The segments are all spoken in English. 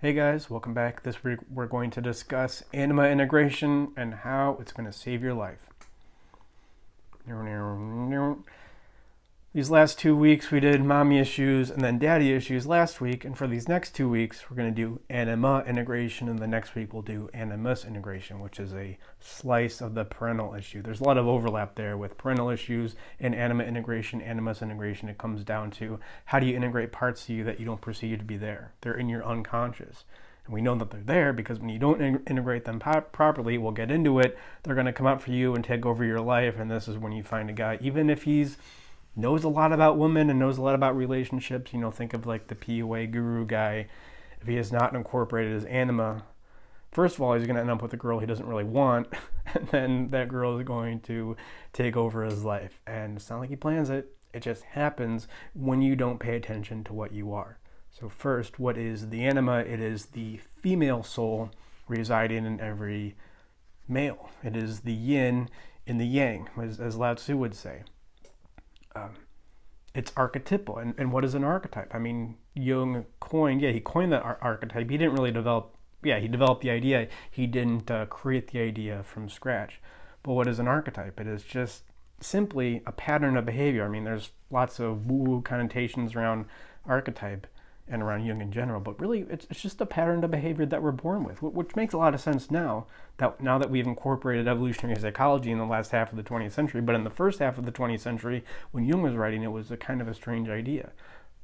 Hey guys, welcome back. This week we're going to discuss anima integration and how it's going to save your life. These last 2 weeks we did mommy issues and then daddy issues last week, and for these next 2 weeks we're going to do anima integration, and the next week we'll do animus integration, which is a slice of the parental issue. There's a lot of overlap there with parental issues and anima integration, animus integration. It comes down to how do you integrate parts of you that you don't perceive to be there. They're in your unconscious. And we know that they're there because when you don't integrate them properly, we'll get into it, they're going to come up for you and take over your life. And this is when you find a guy, even if he's knows a lot about women and knows a lot about relationships, think of like the PUA guru guy. If he has not incorporated his anima, first of all, he's going to end up with a girl he doesn't really want, and then that girl is going to take over his life. And it's not like he plans it, it just happens when you don't pay attention to what you are. So first, what is the anima? It is the female soul residing in every male. It is the yin in the yang, as lao-tzu would say. It's archetypal. And what is an archetype? I mean, Jung coined that archetype. He didn't really he developed the idea. He didn't create the idea from scratch. But what is an archetype? It is just simply a pattern of behavior. I mean, there's lots of woo-woo connotations around archetype and around Jung in general, but really it's just a pattern of behavior that we're born with, which makes a lot of sense now that we've incorporated evolutionary psychology in the last half of the 20th century. But in the first half of the 20th century, when Jung was writing, it was a kind of a strange idea.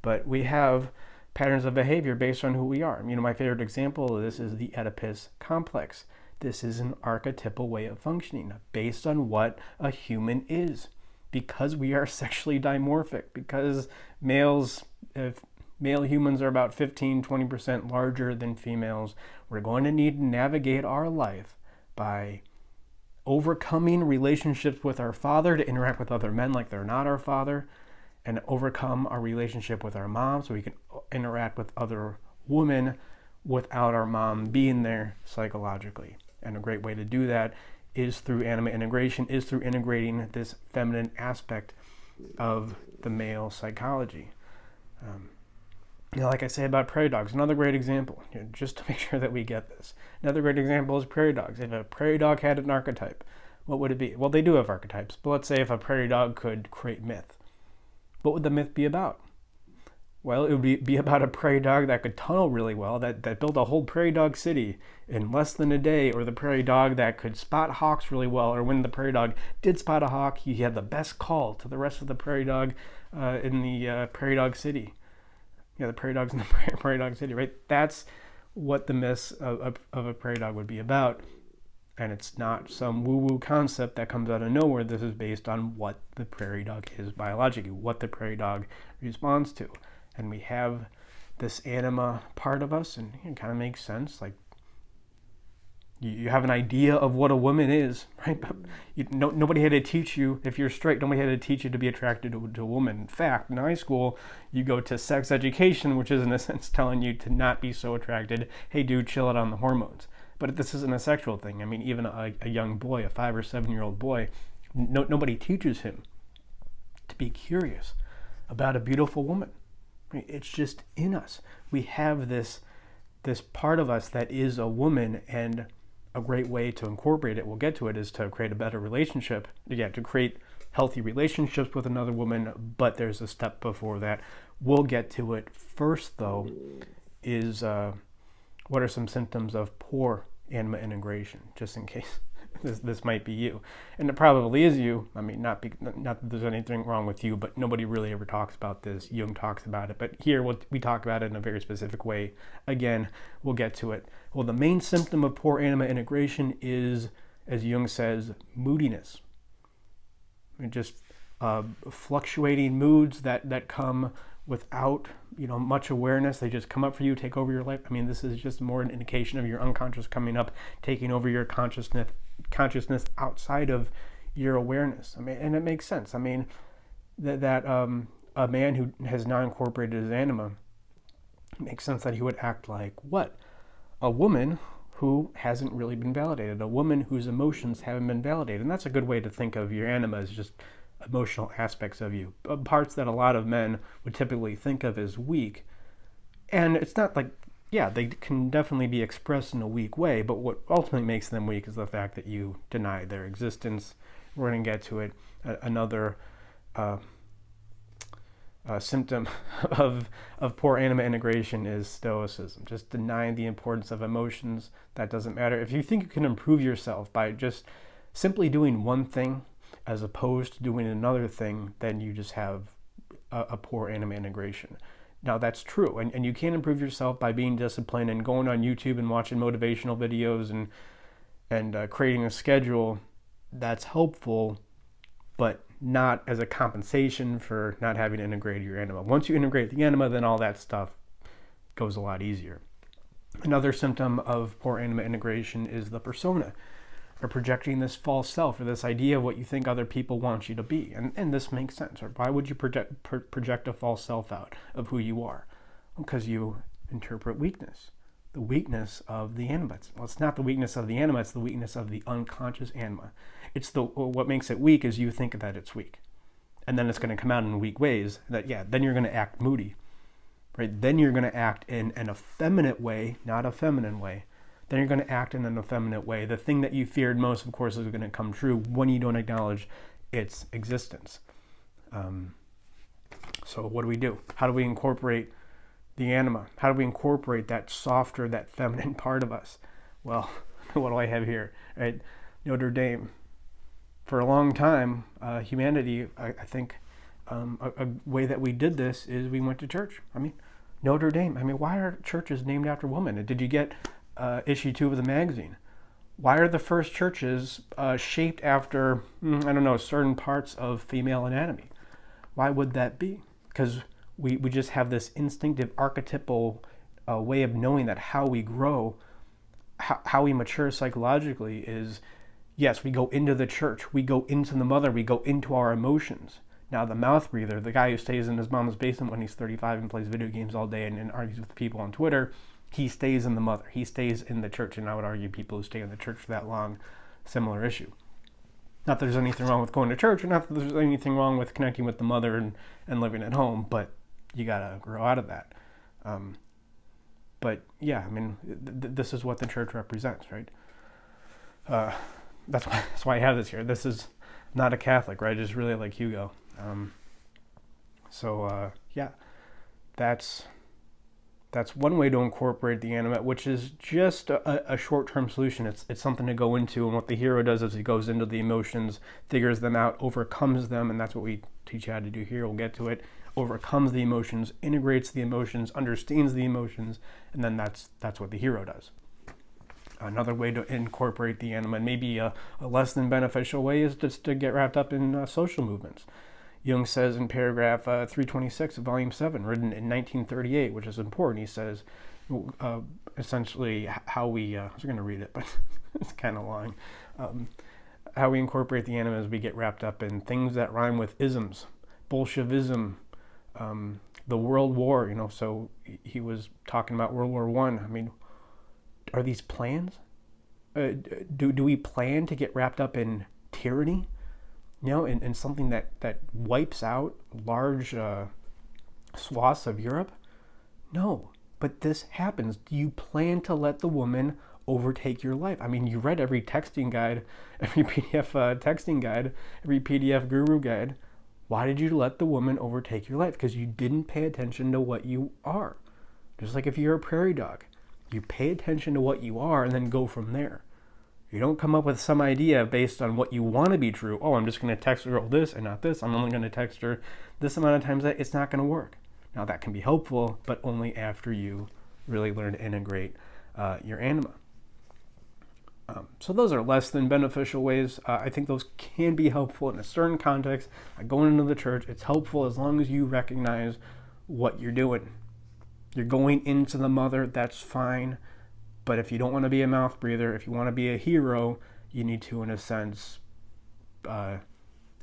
But we have patterns of behavior based on who we are. My favorite example of this is the Oedipus complex. This is an archetypal way of functioning based on what a human is. Because we are sexually dimorphic, because male humans are about 15-20% larger than females, we're going to need to navigate our life by overcoming relationships with our father to interact with other men like they're not our father, and overcome our relationship with our mom so we can interact with other women without our mom being there psychologically. And a great way to do that is through anima integration, is through integrating this feminine aspect of the male psychology. Like I say about prairie dogs, another great example, just to make sure that we get this. Another great example is prairie dogs. If a prairie dog had an archetype, what would it be? Well, they do have archetypes, but let's say if a prairie dog could create myth, what would the myth be about? Well, it would be about a prairie dog that could tunnel really well, that built a whole prairie dog city in less than a day, or the prairie dog that could spot hawks really well, or when the prairie dog did spot a hawk, he had the best call to the rest of the prairie dog in the prairie dog city. The prairie dogs in the prairie dog city, right? That's what the myths of a prairie dog would be about. And it's not some woo-woo concept that comes out of nowhere. This is based on what the prairie dog is biologically, what the prairie dog responds to. And we have this anima part of us, and it kind of makes sense. Like, you have an idea of what a woman is, right? Nobody had to teach you, if you're straight, nobody had to teach you to be attracted to a woman. In fact, in high school, you go to sex education, which is in a sense telling you to not be so attracted. Hey, dude, chill out on the hormones. But this isn't a sexual thing. I mean, even a young boy, a 5 or 7-year-old boy, nobody teaches him to be curious about a beautiful woman. Right? It's just in us. We have this part of us that is a woman, and a great way to incorporate it, we'll get to it, is to create a better relationship. To create healthy relationships with another woman, but there's a step before that. We'll get to it. First, though, is what are some symptoms of poor anima integration, just in case this might be you. And it probably is you. I mean, not that there's anything wrong with you, but nobody really ever talks about this. Jung talks about it, but here we talk about it in a very specific way. Again, we'll get to it. Well, the main symptom of poor anima integration is, as Jung says, moodiness. And just fluctuating moods that come without much awareness. They just come up for you, take over your life. I mean, this is just more an indication of your unconscious coming up, taking over your consciousness outside of your awareness. I mean, and it makes sense. I mean, that a man who has not incorporated his anima, it makes sense that he would act like what? A woman who hasn't really been validated, a woman whose emotions haven't been validated. And that's a good way to think of your anima, as just emotional aspects of you, parts that a lot of men would typically think of as weak. And it's not like yeah, they can definitely be expressed in a weak way, but what ultimately makes them weak is the fact that you deny their existence. We're going to get to it. Another symptom of poor anima integration is stoicism, just denying the importance of emotions. That doesn't matter. If you think you can improve yourself by just simply doing one thing as opposed to doing another thing, then you just have a poor anima integration. Now that's true, and you can improve yourself by being disciplined and going on YouTube and watching motivational videos and creating a schedule. That's helpful, but not as a compensation for not having integrated your anima. Once you integrate the anima, then all that stuff goes a lot easier. Another symptom of poor anima integration is the persona, or projecting this false self, or this idea of what you think other people want you to be. And this makes sense. Or why would you project a false self out of who you are? Because you interpret weakness, the weakness of the anima. Well, it's not the weakness of the anima, it's the weakness of the unconscious anima. What makes it weak is you think that it's weak. And then it's going to come out in weak ways that, then you're going to act moody, right? Then you're going to act in an effeminate way, not a feminine way. Then you're going to act in an effeminate way. The thing that you feared most, of course, is going to come true when you don't acknowledge its existence. So what do? How do we incorporate the anima? How do we incorporate that softer, that feminine part of us? Well, what do I have here? Right? Notre Dame. For a long time, humanity, I think, a way that we did this is we went to church. Notre Dame. Why are churches named after women? Did you get issue 2 of the magazine? Why are the first churches shaped after, certain parts of female anatomy? Why would that be? Because we just have this instinctive archetypal way of knowing that how we grow, how we mature psychologically is, yes, we go into the church, we go into the mother, we go into our emotions. Now the mouth breather, the guy who stays in his mom's basement when he's 35 and plays video games all day and argues with people on Twitter, he stays in the mother, he stays in the church. And I would argue people who stay in the church for that long, similar issue. Not that there's anything wrong with going to church, or not that there's anything wrong with connecting with the mother and living at home, but you gotta grow out of that. This is what the church represents, right? That's why I have this here. This is not a Catholic, right? It's really like Hugo. That's one way to incorporate the anima, which is just a short-term solution. It's something to go into, and what the hero does is he goes into the emotions, figures them out, overcomes them, and that's what we teach you how to do here. We'll get to it. Overcomes the emotions, integrates the emotions, understands the emotions, and then that's what the hero does. Another way to incorporate the anima, and maybe a less than beneficial way, is just to get wrapped up in social movements. Jung says in paragraph 326 of volume 7, written in 1938, which is important, he says, essentially how we, I was going to read it, but it's kind of long, how we incorporate the anima is we get wrapped up in things that rhyme with isms, Bolshevism, the World War, so he was talking about World War I. Are these plans? Do we plan to get wrapped up in tyranny? In something that wipes out large swaths of Europe? No, but this happens. Do you plan to let the woman overtake your life? You read every texting guide, every PDF texting guide, every PDF guru guide. Why did you let the woman overtake your life? Because you didn't pay attention to what you are. Just like if you're a prairie dog, you pay attention to what you are and then go from there. You don't come up with some idea based on what you want to be true. Oh, I'm just going to text a girl this and not this. I'm only going to text her this amount of times. That it's not going to work. Now that can be helpful, but only after you really learn to integrate your anima. So those are less than beneficial ways. I think those can be helpful in a certain context. Like going into the church, it's helpful as long as you recognize what you're doing. You're going into the mother, that's fine. But if you don't want to be a mouth breather, if you want to be a hero, you need to, in a sense,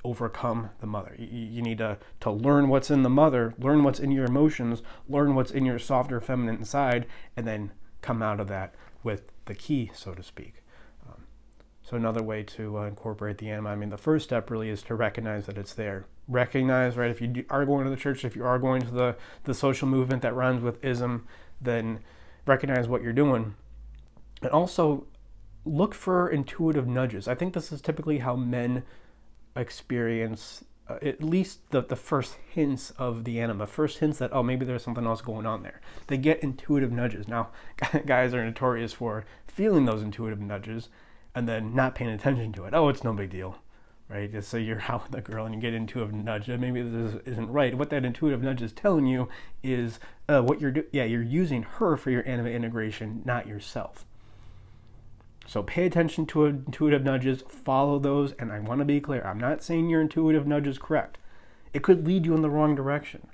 overcome the mother. You need to learn what's in the mother, learn what's in your emotions, learn what's in your softer feminine side, and then come out of that with the key, so to speak. So another way to incorporate the anima, the first step really is to recognize that it's there. Recognize, right, if you are going to the church, if you are going to the social movement that rhymes with ism, then recognize what you're doing, and also look for intuitive nudges. I think this is typically how men experience at least the first hints of the anima, first hints that, oh, maybe there's something else going on there. They get intuitive nudges. Now, guys are notorious for feeling those intuitive nudges and then not paying attention to it. Oh, it's no big deal, right? Just so you're out with a girl and you get intuitive nudge, maybe this isn't right. What that intuitive nudge is telling you is what you're doing. Yeah, you're using her for your anima integration, not yourself. So pay attention to intuitive nudges, follow those, and I want to be clear, I'm not saying your intuitive nudge is correct. It could lead you in the wrong direction.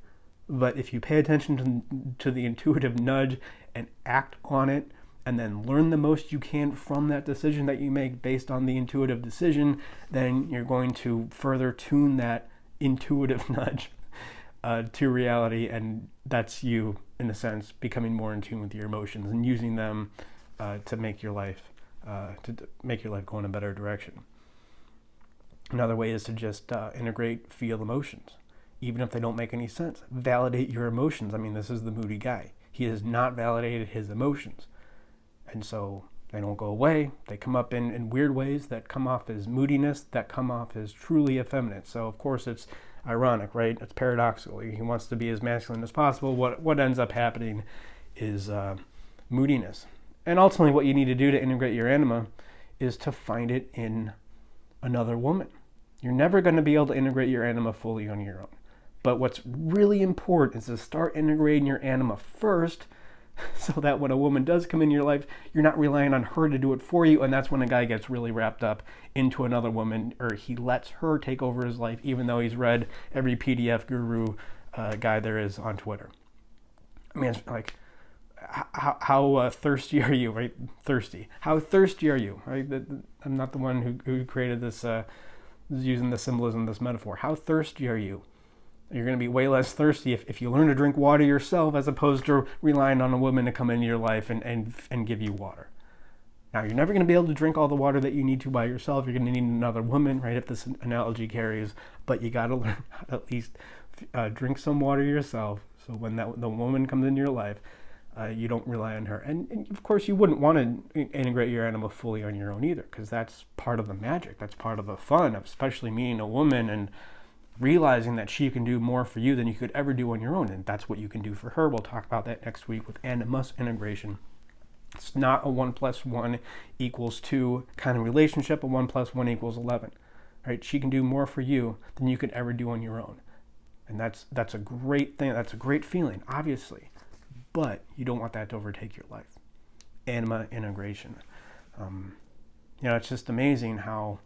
But if you pay attention to the intuitive nudge and act on it, and then learn the most you can from that decision that you make based on the intuitive decision, then you're going to further tune that intuitive nudge to reality, and that's you, in a sense, becoming more in tune with your emotions and using them to make your life go in a better direction. Another way is to just integrate, feel emotions, even if they don't make any sense. Validate your emotions. I mean, this is the moody guy. He has not validated his emotions. And so they don't go away. They come up in weird ways that come off as moodiness, that come off as truly effeminate. So, of course, it's ironic, right? It's paradoxical. He wants to be as masculine as possible. What ends up happening is moodiness. And ultimately, what you need to do to integrate your anima is to find it in another woman. You're never going to be able to integrate your anima fully on your own. But what's really important is to start integrating your anima first, so that when a woman does come in your life, you're not relying on her to do it for you. And that's when a guy gets really wrapped up into another woman, or he lets her take over his life, even though he's read every PDF guru guy there is on Twitter. I mean, it's like, how thirsty are you, right? Thirsty. How thirsty are you, right? I'm not the one who created this, using the symbolism, this metaphor. How thirsty are you? You're going to be way less thirsty if you learn to drink water yourself, as opposed to relying on a woman to come into your life and give you water. Now, you're never going to be able to drink all the water that you need to by yourself. You're going to need another woman, right, if this analogy carries. But you got to learn how to at least drink some water yourself, so when the woman comes into your life, you don't rely on her. And of course, you wouldn't want to integrate your anima fully on your own either, because that's part of the magic. That's part of the fun of especially meeting a woman and realizing that she can do more for you than you could ever do on your own. And that's what you can do for her. We'll talk about that next week with animus integration. It's not a 1 + 1 = 2 kind of relationship. A 1 + 1 = 11. Right? She can do more for you than you could ever do on your own. And that's a great thing. That's a great feeling, obviously. But you don't want that to overtake your life. Anima integration. It's just amazing how,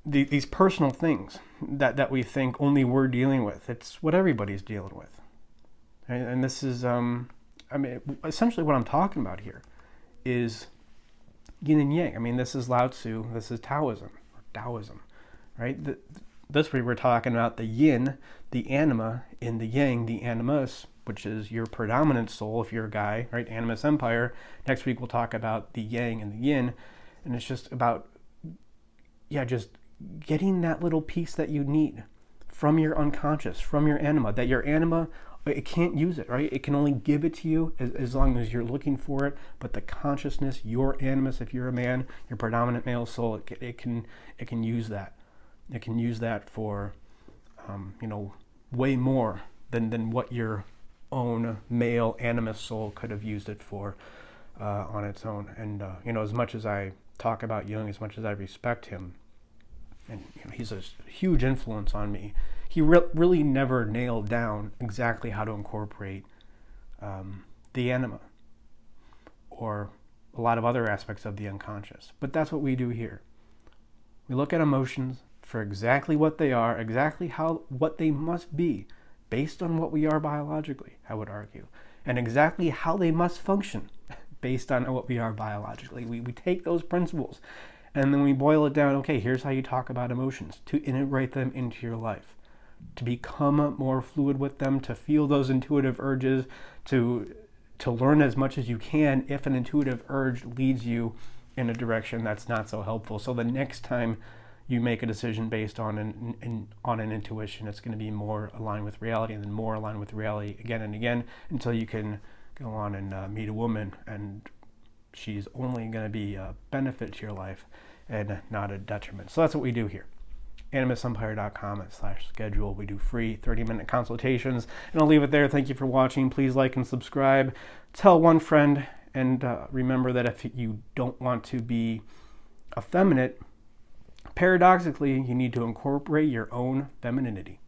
these personal things that we think only we're dealing with, it's what everybody's dealing with. Right? And this is, essentially what I'm talking about here is yin and yang. I mean, this is lao-tzu, this is Taoism, right? This week we're talking about the yin, the anima, in the yang, the animus, which is your predominant soul if you're a guy, right? Animus empire. Next week we'll talk about the yang and the yin. And it's just about, just getting that little piece that you need from your unconscious, from your anima, that your anima, it can't use it, right? It can only give it to you as long as you're looking for it. But the consciousness, your animus, if you're a man, your predominant male soul, it can use that. It can use that for, way more than what your own male animus soul could have used it for on its own. And, as much as I talk about Jung, as much as I respect him, and he's a huge influence on me, he really never nailed down exactly how to incorporate the anima or a lot of other aspects of the unconscious. But that's what we do here. We look at emotions for exactly what they are, exactly what they must be, based on what we are biologically, I would argue, and exactly how they must function based on what we are biologically. We take those principles and then we boil it down. Okay, here's how you talk about emotions, to integrate them into your life, to become more fluid with them, to feel those intuitive urges, to learn as much as you can if an intuitive urge leads you in a direction that's not so helpful. So the next time you make a decision based on an intuition. It's going to be more aligned with reality, and then more aligned with reality again and again, until you can go on and meet a woman, and she's only going to be a benefit to your life and not a detriment. So that's what we do here. animusumpire.com/schedule. We do free 30-minute consultations, and I'll leave it there. Thank you for watching. Please like and subscribe. Tell one friend, and remember that if you don't want to be effeminate, paradoxically, you need to incorporate your own femininity.